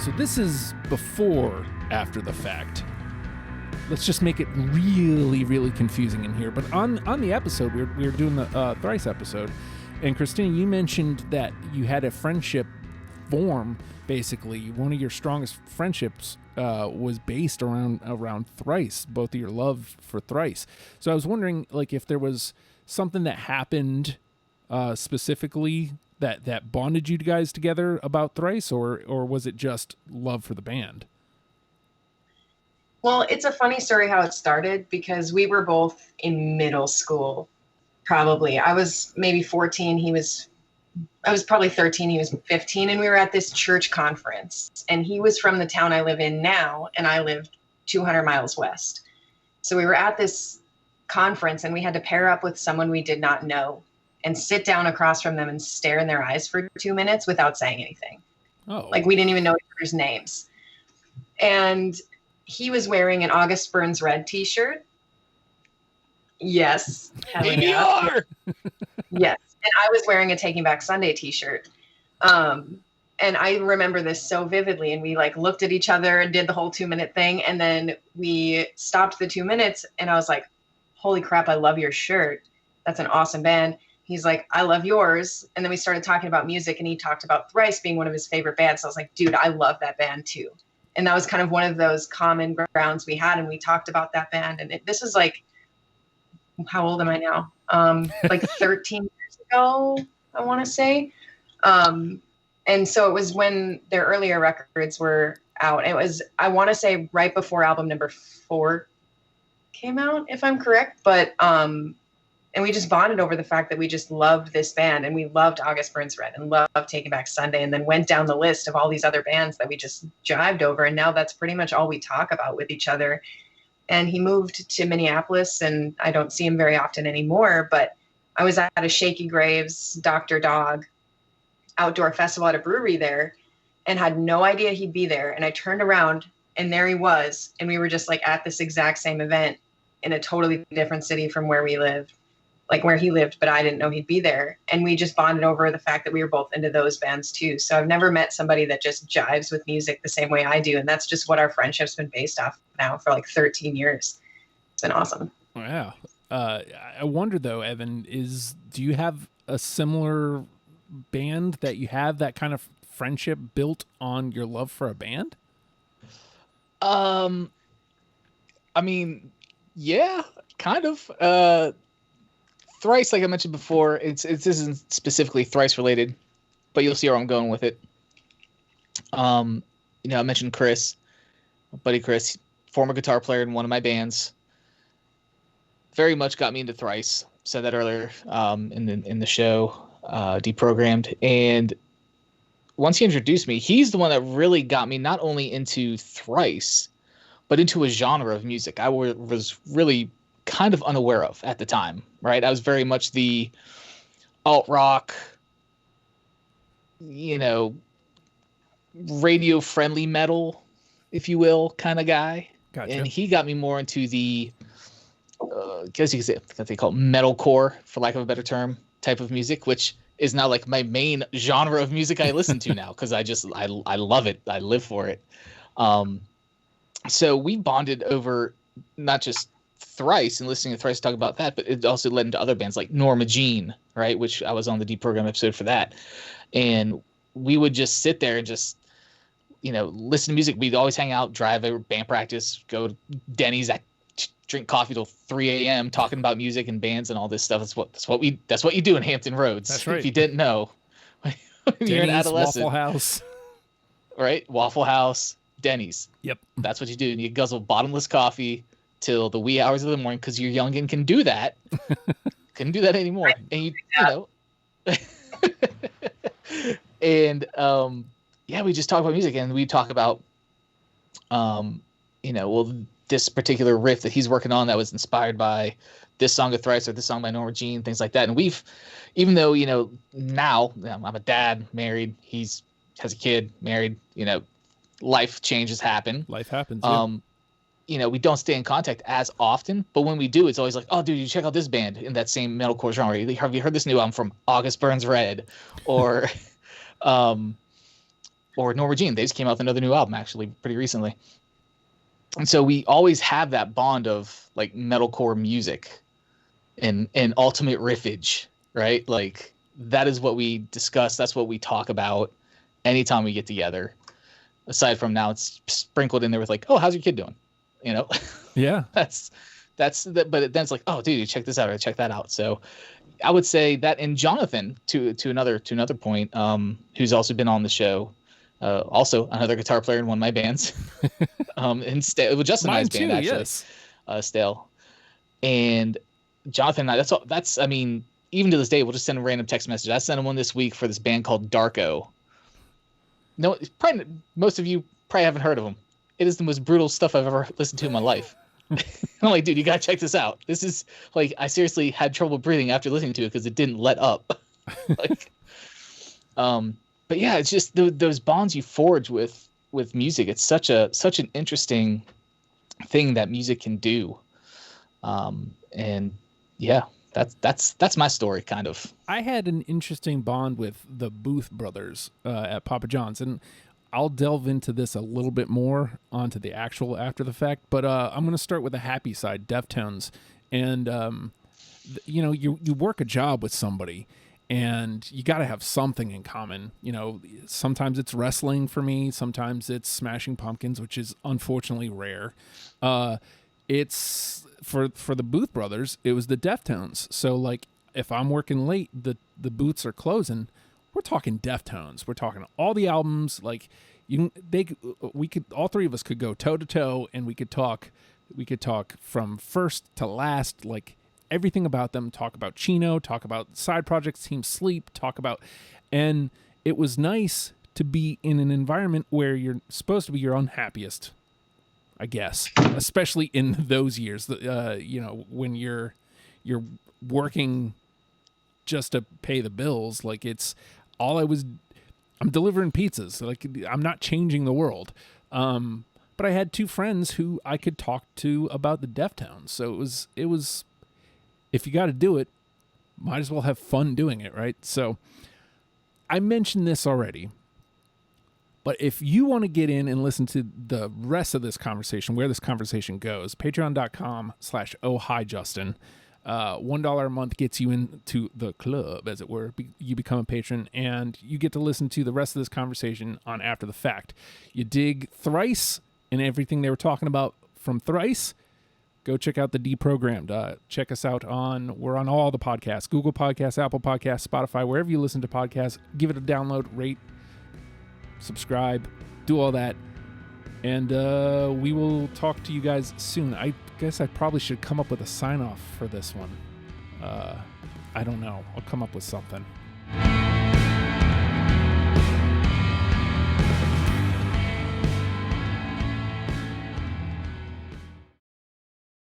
So this is before, after the fact. Let's just make it really, really confusing in here. But on the episode, we were doing the Thrice episode, and Christina, you mentioned that you had a friendship form. Basically, one of your strongest friendships was based around Thrice, both of your love for Thrice. So I was wondering, like, if there was something that happened specifically that bonded you guys together about Thrice, or was it just love for the band? Well, it's a funny story how it started because we were both in middle school, probably. I was maybe 14. I was probably 13. He was 15. And we were at this church conference. And he was from the town I live in now, and I lived 200 miles west. So we were at this conference, and we had to pair up with someone we did not know and sit down across from them and stare in their eyes for 2 minutes without saying anything. Oh. Like, we didn't even know each other's names. And he was wearing an August Burns Red t-shirt. Yes. Yeah. Yes. And I was wearing a Taking Back Sunday t-shirt. And I remember this so vividly. And we like looked at each other and did the whole 2-minute thing. And then we stopped the 2 minutes and I was like, holy crap, I love your shirt. That's an awesome band. He's like, I love yours. And then we started talking about music and he talked about Thrice being one of his favorite bands. So I was like, dude, I love that band too. And that was kind of one of those common grounds we had. And we talked about that band. And this is like, how old am I now? Like 13 years ago, I want to say. And so it was when their earlier records were out. It was, I want to say, right before album number 4 came out, if I'm correct. But, and we just bonded over the fact that we just loved this band and we loved August Burns Red and loved Taking Back Sunday, and then went down the list of all these other bands that we just jived over. And now that's pretty much all we talk about with each other. And he moved to Minneapolis and I don't see him very often anymore, but I was at a Shaky Graves, Dr. Dog outdoor festival at a brewery there and had no idea he'd be there. And I turned around and there he was. And we were just like at this exact same event in a totally different city from where we lived. Like where he lived, but I didn't know he'd be there. And we just bonded over the fact that we were both into those bands too. So I've never met somebody that just jives with music the same way I do. And that's just what our friendship's been based off now for like 13 years. It's been awesome. Wow. I wonder though, Evan, do you have a similar band that you have that kind of friendship built on your love for a band? I mean, yeah, kind of. Thrice, like I mentioned before, this isn't specifically Thrice related, but you'll see where I'm going with it. I mentioned Chris, my buddy Chris, former guitar player in one of my bands. Very much got me into Thrice. Said that earlier in the show, Deprogrammed. And once he introduced me, he's the one that really got me not only into Thrice, but into a genre of music I was really kind of unaware of at the time, right? I was very much the alt rock, radio friendly metal, if you will, kind of guy. Gotcha. And he got me more into the, I guess you could say, what they call metalcore, for lack of a better term, type of music, which is now like my main genre of music I listen to now because I love it. I live for it. So we bonded over not just Thrice and listening to Thrice talk about that, but it also led into other bands like Norma Jean, right? Which I was on the Deprogram episode for that. And we would just sit there and just, listen to music. We'd always hang out, drive over band practice, go to Denny's, drink coffee till 3 a.m. talking about music and bands and all this stuff. That's what you do in Hampton Roads. That's right. If you didn't know, when you're an adolescent. Waffle House. Right? Waffle House, Denny's. Yep. That's what you do. And you guzzle bottomless coffee till the wee hours of the morning because you're young and can do that. Couldn't do that anymore. And and we just talk about music and we talk about this particular riff that he's working on that was inspired by this song of Thrice or this song by Norma Jean, things like that. And we've, even though now I'm a dad, married, has a kid, married, life changes happen. Life happens. We don't stay in contact as often, but when we do, it's always like, oh, dude, you check out this band in that same metalcore genre. Have you heard this new album from August Burns Red? Or, or Norma Jean. They just came out with another new album actually pretty recently. And so we always have that bond of like metalcore music and ultimate riffage, right? Like that is what we discuss. That's what we talk about anytime we get together. Aside from now, it's sprinkled in there with like, oh, how's your kid doing? You know? Yeah. But then it's like, oh, dude, check this out or check that out. So I would say that. And Jonathan, to another point, who's also been on the show, also another guitar player in one of my bands, and with Justin and I's band actually, yes. Stale, and Jonathan and I. That's I mean, even to this day, we'll just send a random text message. I sent him one this week for this band called Darko. No, probably most of you probably haven't heard of them. It is the most brutal stuff I've ever listened to in my life. I'm like, dude, you gotta check this out. This is like, I seriously had trouble breathing after listening to it because it didn't let up. Like, but yeah, it's just those bonds you forge with music. It's such an interesting thing that music can do. And yeah, that's my story, kind of. I had an interesting bond with the Booth brothers at Papa John's, and I'll delve into this a little bit more onto the actual after the fact, but I'm going to start with the happy side, Deftones. And, you know, you work a job with somebody, and you got to have something in common. You know, sometimes it's wrestling for me, sometimes it's Smashing Pumpkins, which is unfortunately rare. It's for the Booth brothers, it was the Deftones. So, like, if I'm working late, the booths are closing, we're talking Deftones. We're talking all the albums. Like we could, all three of us could go toe to toe, and we could talk from first to last, like everything about them. Talk about Chino. Talk about side projects, Team Sleep. And it was nice to be in an environment where you're supposed to be your unhappiest, I guess, especially in those years. You know, when you're working just to pay the bills, like I'm delivering pizzas. Like, I'm not changing the world. But I had two friends who I could talk to about the Deftones. So it was, if you got to do it, might as well have fun doing it, right? So I mentioned this already, but if you want to get in and listen to the rest of this conversation, where this conversation goes, patreon.com/ohhijustin. $1 a month gets you into the club, as it were. You become a patron, and you get to listen to the rest of this conversation on After the Fact. You dig Thrice and everything they were talking about from Thrice, go check out the Deprogrammed. Check us out we're on all the podcasts, Google Podcasts, Apple Podcasts, Spotify, wherever you listen to podcasts. Give it a download, rate, subscribe, do all that. And we will talk to you guys soon. I guess I probably should come up with a sign-off for this one. I don't know. I'll come up with something.